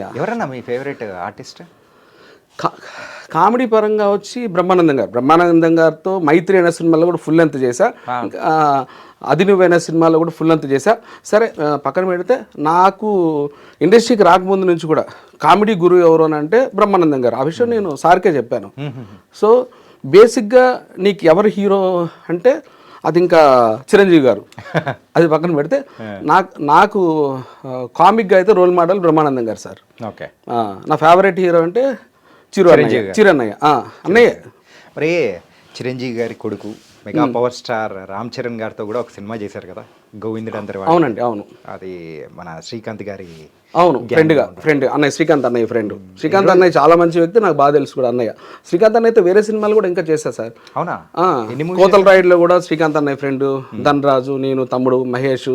Yeah. ఎవరన్నా మీ favourite artist? Comedy పరంగా వచ్చి బ్రహ్మానందం గారితో మైత్రి అనే సినిమాలో కూడా ఫుల్ లెంత్ చేశా. ఇంకా అది నువ్వైన సినిమాలో కూడా ఫుల్ లెంత్ చేశా. సరే పక్కన పెడితే నాకు ఇండస్ట్రీకి రాకముందు నుంచి కూడా కామెడీ గురువు ఎవరు అని అంటే బ్రహ్మానందం గారు. ఆ విషయం నేను సార్కే చెప్పాను. సో బేసిక్గా నీకు ఎవరు హీరో అంటే అది ఇంకా చిరంజీవి గారు. అది పక్కన పెడితే నాకు కామిక్గా అయితే రోల్ మోడల్ బ్రహ్మానందం గారు సార్. ఓకే. నా ఫేవరెట్ హీరో అంటే చిరన్నయ్య అన్నయ్య. మరి చిరంజీవి గారి కొడుకు mega power star Ram Charan గారితో కూడా ఒక సినిమా చేశారు కదా, గోవిందుడు అందరి. అవునండి, అవును. అది మన శ్రీకాంత్ గారి. అవును, ఫ్రెండ్ అన్నయ్య, శ్రీకాంత్ అన్నయ్య ఫ్రెండ్. శ్రీకాంత్ అన్నయ్య చాలా మంచి వ్యక్తి, నాకు బాగా తెలుసు కూడా అన్నయ్య. శ్రీకాంత్ అన్నయ్యతో వేరే సినిమాలు కూడా ఇంకా చేశా సార్. అవునా? కోతల రైడ్లో కూడా శ్రీకాంత్ అన్నయ్య ఫ్రెండ్, ధనరాజు, నేను, తమ్ముడు మహేష్,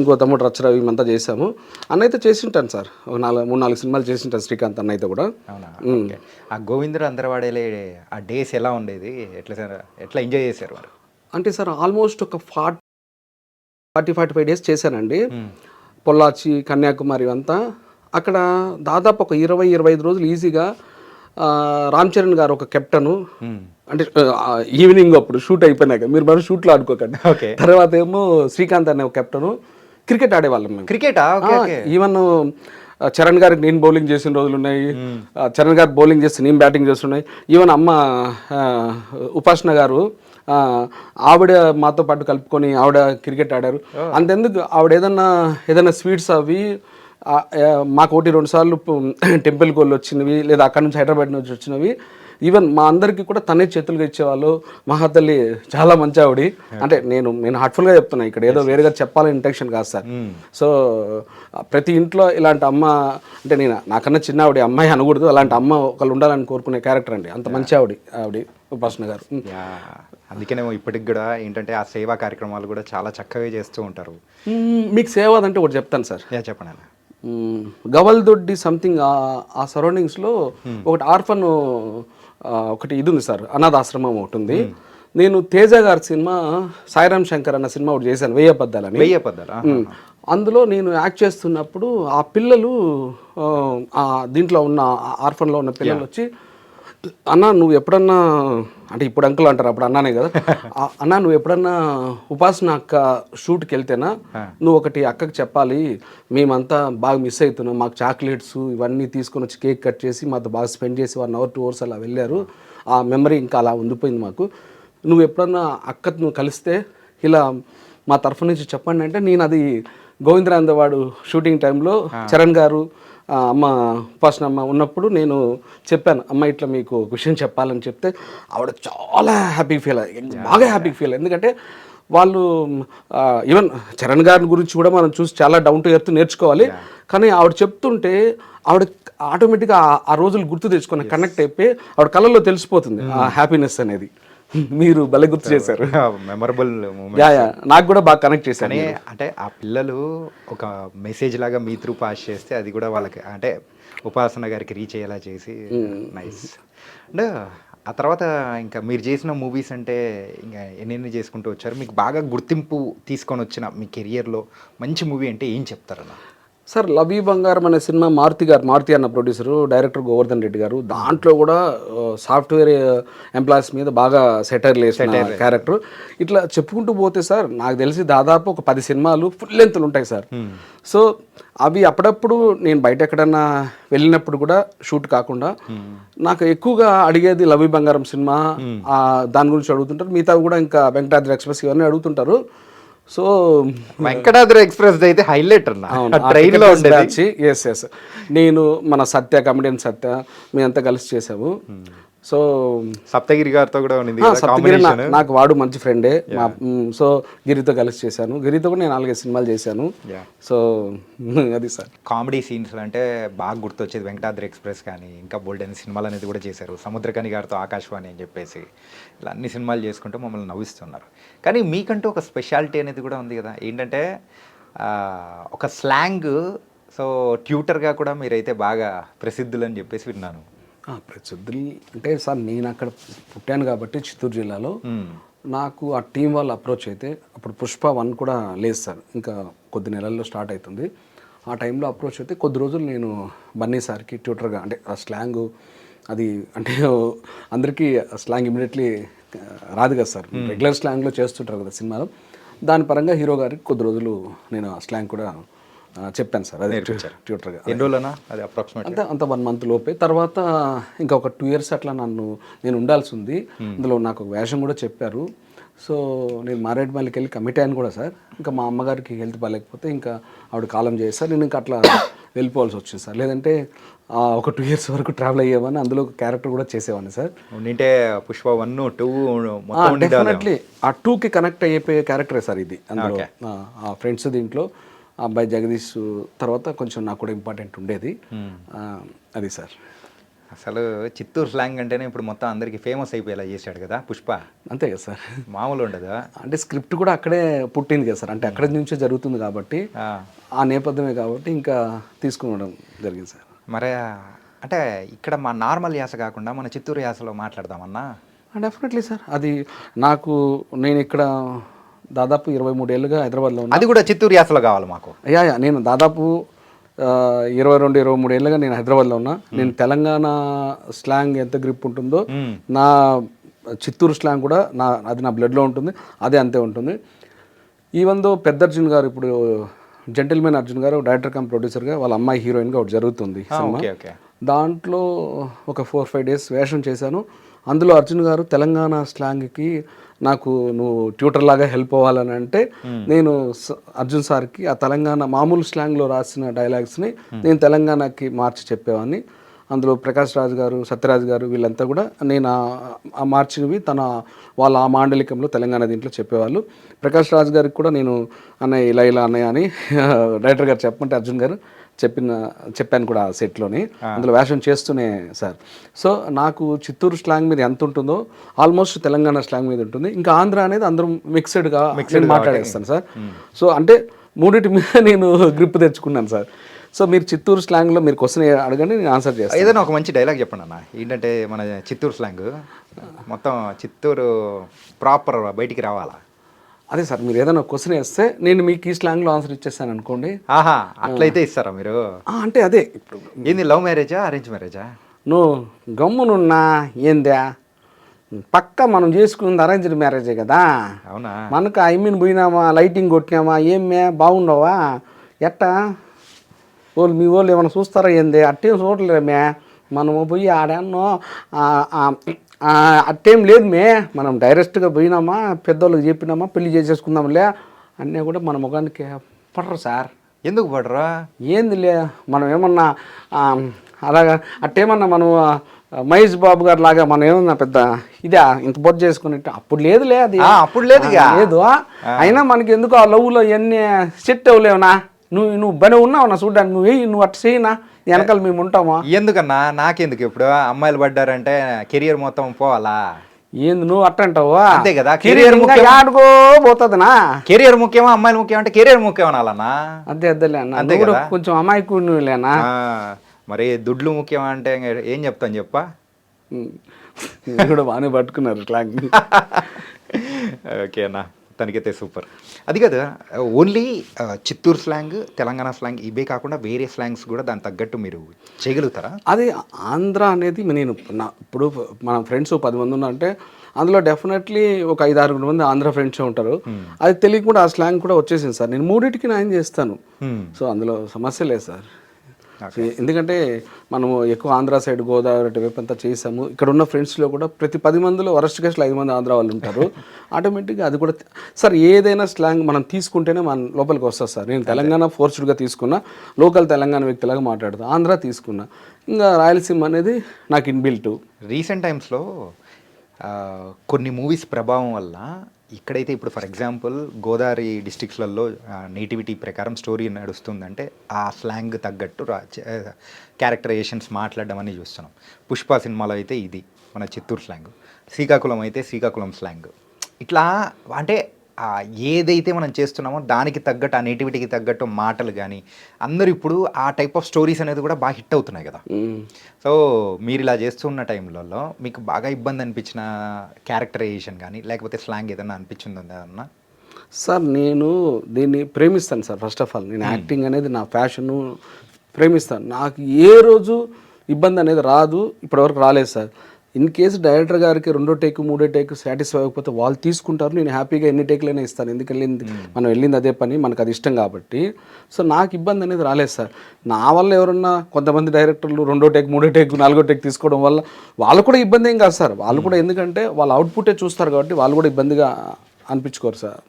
ఇంకో తమ్ముడు రచ్చరవి, అంతా చేసాము. అన్నయ్యతో చేసి ఉంటాను సార్, ఒక 3-4 సినిమాలు చేసి ఉంటాను శ్రీకాంత్ అన్నయ్యతో కూడా. అవునా? ఆ గోవిందుడు అందరవాడేలే ఆ డేస్ ఎలా ఉండేది, ఎట్లా ఎంజాయ్ చేశారు వారు? అంటే సార్ ఆల్మోస్ట్ ఒక 40-45 డేస్ చేశానండి. పొల్లాచి, కన్యాకుమారి అంతా. అక్కడ దాదాపు ఒక 20-25 రోజులు ఈజీగా రామ్ చరణ్ గారు ఒక కెప్టెను. అంటే ఈవినింగ్ అప్పుడు షూట్ అయిపోయినాక మీరు మరి షూట్లో ఆడుకోకండి. తర్వాత ఏమో శ్రీకాంత్ అనే ఒక కెప్టెను. క్రికెట్ ఆడేవాళ్ళం మేము. క్రికెటా? ఈవెన్ చరణ్ గారికి నేను బౌలింగ్ చేసిన రోజులు ఉన్నాయి, చరణ్ గారు బౌలింగ్ చేస్తే నేను బ్యాటింగ్ చేస్తున్నాయి. ఈవెన్ అమ్మ ఉపాసన గారు ఆవిడ మాతో పాటు కలుపుకొని ఆవిడ క్రికెట్ ఆడారు. అంతెందుకు ఆవిడ ఏదైనా స్వీట్స్ అవి మాకు 1-2 సార్లు టెంపుల్ కోళ్ళు వచ్చినవి, లేదా అక్కడ నుంచి హైదరాబాద్ నుంచి వచ్చినవి. ఈవెన్ మా అందరికీ కూడా తనే చేతులుగా ఇచ్చేవాళ్ళు. మహాతల్లి చాలా మంచి ఆవిడ. అంటే నేను హార్ట్ఫుల్గా చెప్తున్నా, ఇక్కడ ఏదో వేరేగా చెప్పాలని ఇంటెన్షన్ కాదు సార్. సో ప్రతి ఇంట్లో ఇలాంటి అమ్మ, అంటే నాకన్నా చిన్న ఆవిడ అమ్మాయి అనకూడదు, అలాంటి అమ్మ ఒకళ్ళు ఉండాలని కోరుకునే క్యారెక్టర్ అండి. అంత మంచి ఆవిడ ఉపాసన గారు. అందుకనేమో ఇప్పటికి కూడా ఏంటంటే ఆ సేవా కార్యక్రమాలు కూడా చాలా చక్కగా చేస్తూ ఉంటారు. మీకు సేవ అంటే ఒకటి చెప్తాను సార్. చెప్పండి. గవల్దొడ్డి సంథింగ్ ఆ సరౌండింగ్స్లో ఒకటి ఆర్ఫన్ ఒకటి ఇది ఉంది సార్, అనాథాశ్రమం ఒకటి ఉంది. నేను తేజ గారి సినిమా సాయిరామ్ శంకర్ అన్న సినిమా ఒకటి చేశాను, 1000 అబద్ధాలు. అందులో నేను యాక్ట్ చేస్తున్నప్పుడు ఆ పిల్లలు, దీంట్లో ఉన్న ఆర్ఫన్లో ఉన్న పిల్లలు వచ్చి, అన్న నువ్వు ఎప్పుడన్నా, అంటే ఇప్పుడు అంకుల్ అంటారు, అప్పుడు అన్నానే కదా, అన్న నువ్వు ఎప్పుడన్నా ఉపాసన అక్క షూట్కి వెళ్తేనా నువ్వు ఒకటి అక్కకి చెప్పాలి, మేమంతా బాగా మిస్ అవుతున్నాం, మాకు చాక్లెట్స్ ఇవన్నీ తీసుకొని వచ్చి కేక్ కట్ చేసి మాతో బాగా స్పెండ్ చేసి 1 hour 2 hours అలా వెళ్ళారు, ఆ మెమరీ ఇంకా అలా ఉండిపోయింది మాకు, నువ్వు ఎప్పుడన్నా అక్క నువ్వు కలిస్తే ఇలా మా తరఫు నుంచి చెప్పండి అంటే, నేను అది గోవిందరాందవాడు షూటింగ్ టైంలో చరణ్ గారు అమ్మ ఉపాసన అమ్మ ఉన్నప్పుడు నేను చెప్పాను, అమ్మ ఇట్లా మీకు ఒక విషయం చెప్పాలని చెప్తే ఆవిడ చాలా హ్యాపీ ఫీల్ అయ్యి, బాగా హ్యాపీ ఫీల్. ఎందుకంటే వాళ్ళు ఈవెన్ చరణ్ గారి గురించి కూడా మనం చూసి చాలా డౌన్ టు ఎర్త్ నేర్చుకోవాలి. కానీ ఆవిడ చెప్తుంటే ఆవిడ ఆటోమేటిక్గా ఆ రోజులు గుర్తు తెచ్చుకొని కనెక్ట్ అయిపోయి ఆవిడ కళ్ళల్లో తెలిసిపోతుంది ఆ హ్యాపీనెస్ అనేది. మీరు భలే గుర్తు చేశారు. మెమరబుల్ నాకు కూడా బాగా కనెక్ట్ చేశాను. అంటే ఆ పిల్లలు ఒక మెసేజ్ లాగా మీ త్రూ పాస్ చేస్తే అది కూడా వాళ్ళకి, అంటే ఉపాసన గారికి రీచ్ అయ్యేలా చేసి, నైస్. అండ్ ఆ తర్వాత ఇంకా మీరు చేసిన మూవీస్ అంటే ఇంకా ఎన్నెన్ని చేసుకుంటూ వచ్చారు, మీకు బాగా గుర్తింపు తీసుకొని వచ్చిన మీ కెరియర్లో మంచి మూవీ అంటే ఏం చెప్తారన్న? సార్ లవ్ యూ బంగారం అనే సినిమా మారుతి అన్న ప్రొడ్యూసరు, డైరెక్టర్ గోవర్ధన్ రెడ్డి గారు, దాంట్లో కూడా సాఫ్ట్వేర్ ఎంప్లాయీస్ మీద బాగా సెటైర్లు వేసిన క్యారెక్టర్. ఇట్లా చెప్పుకుంటూ పోతే సార్ నాకు తెలిసి దాదాపు ఒక 10 సినిమాలు ఫుల్ లెంత్లు ఉంటాయి సార్. సో అవి అప్పుడప్పుడు నేను బయట ఎక్కడన్నా వెళ్ళినప్పుడు కూడా షూట్ కాకుండా నాకు ఎక్కువగా అడిగేది లవ్ యూ బంగారం సినిమా, దాని గురించి అడుగుతుంటారు. మిగతా కూడా ఇంకా వెంకటాద్రి ఎక్స్ప్రెస్ ఇవన్నీ అడుగుతుంటారు. సో వెంకటాద్రి ఎక్స్ప్రెస్ అయితే హైలైట్ అన్న, ట్రైన్లో ఉండేది. ఎస్ నేను మన సత్య, కమెడియన్ సత్య, మేమంతా కలిసి చేసాము. సో సప్తగిరి గారితో కూడా ఉంది. సప్తగిరి నాకు వాడు మంచి ఫ్రెండే. సో గిరితో కలిసి చేశాను, గిరితో కూడా నేను 4-5 సినిమాలు చేశాను. సో అది సార్ కామెడీ సీన్స్ అంటే బాగా గుర్తొచ్చేది వెంకటాద్రి ఎక్స్ప్రెస్ కానీ, ఇంకా బోల్డెన్ సినిమాలు అనేది కూడా చేశారు. సముద్రకని గారితో ఆకాశవాణి అని చెప్పేసి ఇలా అన్ని సినిమాలు చేసుకుంటూ మమ్మల్ని నవ్విస్తున్నారు. కానీ మీకంటూ ఒక స్పెషాలిటీ అనేది కూడా ఉంది కదా, ఏంటంటే ఒక స్లాంగ్. సో ట్యూటర్గా కూడా మీరైతే బాగా ప్రసిద్ధులు అని చెప్పేసి విన్నాను. ప్రసిద్ధులు అంటే సార్ నేను అక్కడ పుట్టాను కాబట్టి చిత్తూరు జిల్లాలో, నాకు ఆ టీం వాళ్ళు అప్రోచ్ అయితే అప్పుడు పుష్ప 1 కూడా లేదు సార్, ఇంకా కొద్ది నెలల్లో స్టార్ట్ అవుతుంది. ఆ టైంలో అప్రోచ్ అయితే కొద్ది రోజులు నేను బన్నీ సార్కి ట్యూటర్గా, అంటే ఆ స్లాంగు అది అంటే అందరికీ స్లాంగ్ ఇమీడియట్లీ రాదు కదా సార్, రెగ్యులర్ స్లాంగ్లో చేస్తుంటారు కదా సినిమాలో. దాని పరంగా హీరో గారికి కొద్ది రోజులు నేను ఆ స్లాంగ్ కూడా చెప్పాను సార్, అదే ట్యూటర్గా. ఎన్ని రోజులనా అది అప్రాక్సిమేట్? అంత 1 month లోపే. తర్వాత ఇంకా ఒక 2 years అట్లా నేను ఉండాల్సి ఉంది. అందులో నాకు ఒక వేషం కూడా చెప్పారు. సో నేను మారేడుమల్లికి వెళ్ళి కమిట్ అయ్యాను కూడా సార్. ఇంకా మా అమ్మగారికి హెల్త్ బాగాలేకపోతే ఇంకా ఆవిడ కాలం చేశారు, నేను ఇంకా అట్లా వెళ్ళిపోవాల్సి వచ్చింది సార్. లేదంటే ఒక 2 years వరకు ట్రావెల్ అయ్యేవాడిని, అందులో క్యారెక్టర్ కూడా చేసేవాడిని సార్. ఉంటే పుష్ప 1, 2 డెఫినెట్లీ ఆ 2కి కనెక్ట్ అయిపోయే క్యారెక్టరే సార్ ఇది. అందులో ఆ ఫ్రెండ్స్ దీంట్లో ఆ అబ్బాయి జగదీష్ తర్వాత కొంచెం నాకు కూడా ఇంపార్టెంట్ ఉండేది. అది సార్. అసలు చిత్తూరు స్లాంగ్ అంటేనే ఇప్పుడు మొత్తం అందరికి ఫేమస్ అయిపోయేలా చేశాడు కదా పుష్ప. అంతే కదా సార్, మామూలు ఉండదు. అంటే స్క్రిప్ట్ కూడా అక్కడే పుట్టింది కదా సార్, అంటే అక్కడి నుంచే జరుగుతుంది కాబట్టి ఆ నేపథ్యమే కాబట్టి ఇంకా తీసుకోవడం జరిగింది సార్. మరి అంటే ఇక్కడ మా నార్మల్ యాస కాకుండా మన చిత్తూరు యాసలో మాట్లాడదామన్నా? Definitely sir. అది నేను ఇక్కడ దాదాపు 23 ఏళ్ళుగా హైదరాబాద్లో ఉన్నా. అది కూడా చిత్తూరు యాసలో కావాలి మాకు. నేను దాదాపు 22-23 ఏళ్ళుగా నేను హైదరాబాద్లో ఉన్నా. నేను తెలంగాణ స్లాంగ్ ఎంత గ్రిప్ ఉంటుందో నా చిత్తూరు స్లాంగ్ కూడా అది నా బ్లడ్లో ఉంటుంది, అదే అంతే ఉంటుంది. ఈవెన్ దో పెద్ద అర్జున్ గారు, ఇప్పుడు జెంటిల్మెన్ అర్జున్ గారు డైరెక్టర్ కమ్ ప్రొడ్యూసర్గా, వాళ్ళ అమ్మాయి హీరోయిన్గా ఒకటి జరుగుతుంది సినిమా. దాంట్లో ఒక 4-5 days వేషం చేశాను. అందులో అర్జున్ గారు తెలంగాణ స్లాంగ్కి నాకు నువ్వు ట్యూటర్ లాగా హెల్ప్ అవ్వాలని అంటే, నేను అర్జున్ సార్కి ఆ తెలంగాణ మామూలు స్లాంగ్లో రాసిన డైలాగ్స్ని నేను తెలంగాణకి మార్చి చెప్పేవాడిని. అందులో ప్రకాష్ రాజ్ గారు, సత్యరాజ్ గారు వీళ్ళంతా కూడా నేను ఆ మార్చినవి వాళ్ళ ఆ మాండలికంలో తెలంగాణ దీంట్లో చెప్పేవాళ్ళు. ప్రకాష్ రాజ్ గారికి కూడా నేను అన్నయ్య ఇలా అన్నయ్య అని డైరెక్టర్ గారు చెప్పమంటే అర్జున్ గారు చెప్పాను కూడా ఆ సెట్లోని, అందులో వేషం చేస్తూనే సార్. సో నాకు చిత్తూరు స్లాంగ్ మీద ఎంత ఉంటుందో ఆల్మోస్ట్ తెలంగాణ స్లాంగ్ మీద ఉంటుంది. ఇంకా ఆంధ్ర అనేది అందరం మిక్స్డ్గా మాట్లాడేస్తాను సార్. సో అంటే మూడింటి మీద నేను గ్రిప్ తెచ్చుకున్నాను సార్. సో మీరు చిత్తూరు స్లాంగ్లో మీరు క్వశ్చన్ అడగండి, నేను ఆన్సర్ చేస్తాను. ఏదైనా ఒక మంచి డైలాగ్ చెప్పండి అన్న. ఏంటంటే మన చిత్తూరు స్లాంగ్ మొత్తం చిత్తూరు ప్రాపర్ బయటికి రావాలా? అదే సార్, మీరు ఏదైనా క్వశ్చన్ వేస్తే నేను మీకు ఈ స్లాంగ్లో ఆన్సర్ ఇచ్చేస్తాను అనుకోండి. అట్లయితే ఇస్తారా మీరు? అంటే అదే ఇప్పుడు ఏంది, లవ్ మ్యారేజా అరేంజ్ మ్యారేజా? నువ్వు గమ్మునున్నా ఏందా, పక్క మనం చేసుకుంది అరేంజ్డ్ మ్యారేజే కదా. అవునా? మనకు పోయినామా, లైటింగ్ కొట్టినామా, ఏమే బాగుండవా, ఎట్టా మీ వాళ్ళు ఏమైనా చూస్తారా ఏంది, అట్టేం చూడలేమే, మనము పోయి ఆడాన్నో అట్టేం లేదు మనం డైరెక్ట్గా పోయినామా, పెద్దోళ్ళకి చెప్పినామా, పెళ్లి చేసేసుకుందాంలే అన్నీ కూడా మన ముఖానికి పడరు సార్. ఎందుకు పడరా? ఏందిలే మనం ఏమన్నా అలాగా అట్టేమన్నా మనం మహేష్ బాబు గారు లాగా మనం ఏమన్నా పెద్ద ఇదా ఇంత బొట్టు చేసుకుని అప్పుడు లేదులే, అది అప్పుడు లేదు. అయినా మనకి ఎందుకు ఆ లవ్లో ఇవన్నీ సెట్ అవ్వలేవునా, నువ్వు బనే ఉన్నావు చూడ్డానికి, నువ్వు అట్ట చేయనా, వెనకాల మేము ఉంటామా? ఎందుకన్నా నాకెందుకు, ఇప్పుడు అమ్మాయిలు పడ్డారంటే కెరియర్ మొత్తం పోవాలా? ఏంది నువ్వు అట్ట అంటావా? అంతే కదా, కెరియర్ ఆడుకో పోతుందనా? కెరియర్ ముఖ్యమా అమ్మాయిలు ముఖ్యం అంటే కెరియర్ ముఖ్యం అనాలన్నా? అదేలే అన్న, అంతే కూడా కొంచెం అమాయకులేనా. మరి దుడ్లు ముఖ్యం అంటే ఏం చెప్తాను చెప్పా? కూడా బాగానే పట్టుకున్నారు స్లాంగ్. ఓకే అన్న, తనకైతే సూపర్. అది కదా only Chittoor slang, Telangana slang ఇవే కాకుండా వేరే స్లాంగ్స్ కూడా దానికి తగ్గట్టు మీరు చేయగలుగుతారా? అది ఆంధ్ర అనేది నేను ఇప్పుడు మన ఫ్రెండ్స్ 10 మంది ఉన్నారంటే అందులో డెఫినెట్లీ ఒక 5-6 మంది ఆంధ్ర ఫ్రెండ్స్ ఉంటారు. అది తెలియకుండా ఆ స్లాంగ్ కూడా వచ్చేసింది సార్. నేను మూడింటికి న్యాయం చేస్తాను. సో అందులో సమస్య లేదు సార్. ఎందుకంటే మనము ఎక్కువ ఆంధ్ర సైడ్, గోదావరి వైపు అంతా చేసాము. ఇక్కడ ఉన్న ఫ్రెండ్స్లో కూడా ప్రతి 10 మందిలో వరస్ట్ కేసులో 5 మంది ఆంధ్ర వాళ్ళు ఉంటారు. ఆటోమేటిక్గా అది కూడా సార్, ఏదైనా స్లాంగ్ మనం తీసుకుంటేనే మన లోపలికి వస్తుంది సార్. నేను తెలంగాణ ఫోర్స్డ్గా తీసుకున్నా, లోకల్ తెలంగాణ వ్యక్తిలాగా మాట్లాడుతాను. ఆంధ్ర తీసుకున్నా, ఇంకా రాయలసీమ అనేది నాకు ఇన్బిల్ట్. రీసెంట్ టైమ్స్లో కొన్ని మూవీస్ ప్రభావం వల్ల ఇక్కడైతే ఇప్పుడు ఫర్ ఎగ్జాంపుల్ గోదావరి డిస్ట్రిక్ట్స్లలో నేటివిటీ ప్రకారం స్టోరీ నడుస్తుందంటే ఆ స్లాంగ్ తగ్గట్టు క్యారెక్టరైజేషన్స్ మాట్లాడడం అని చూస్తున్నాం. పుష్ప సినిమాలో అయితే ఇది మన చిత్తూరు స్లాంగ్, శ్రీకాకుళం అయితే శ్రీకాకుళం స్లాంగ్. ఇట్లా అంటే ఏదైతే మనం చేస్తున్నామో దానికి తగ్గట్టు, ఆ నేటివిటీకి తగ్గట్టు మాటలు కానీ అందరూ ఇప్పుడు ఆ టైప్ ఆఫ్ స్టోరీస్ అనేది కూడా బాగా హిట్ అవుతున్నాయి కదా. సో మీరు ఇలా చేస్తున్న టైంలలో మీకు బాగా ఇబ్బంది అనిపించిన క్యారెక్టరైజేషన్ కానీ లేకపోతే స్లాంగ్ ఏదన్నా అనిపించింది అన్న? సార్ నేను దీన్ని ప్రేమిస్తాను సార్. ఫస్ట్ ఆఫ్ ఆల్ నేను యాక్టింగ్ అనేది నా ప్యాషను, ప్రేమిస్తాను. నాకు ఏ రోజు ఇబ్బంది అనేది రాదు, ఇప్పటివరకు రాలేదు సార్. ఇన్ కేసు డైరెక్టర్ గారికి 2వ టేక్ 3వ టేక్ సాటిస్ఫై అవ్వకపోతే వాళ్ళు తీసుకుంటారు, నేను హ్యాపీగా ఎన్ని టేక్లైనా ఇస్తాను. ఎందుకు మనం వెళ్ళింది అదే పని, మనకు అది ఇష్టం కాబట్టి. సో నాకు ఇబ్బంది అనేది రాలేదు సార్. నా వల్ల ఎవరన్నా కొంతమంది డైరెక్టర్లు 2వ టేక్ 3వ టేక్ 4వ టేక్ తీసుకోవడం వల్ల వాళ్ళు కూడా ఇబ్బంది ఏం కాదు సార్. వాళ్ళు కూడా ఎందుకంటే వాళ్ళ అవుట్పుటే చూస్తారు కాబట్టి వాళ్ళు కూడా ఇబ్బందిగా అనిపించుకోరు సార్.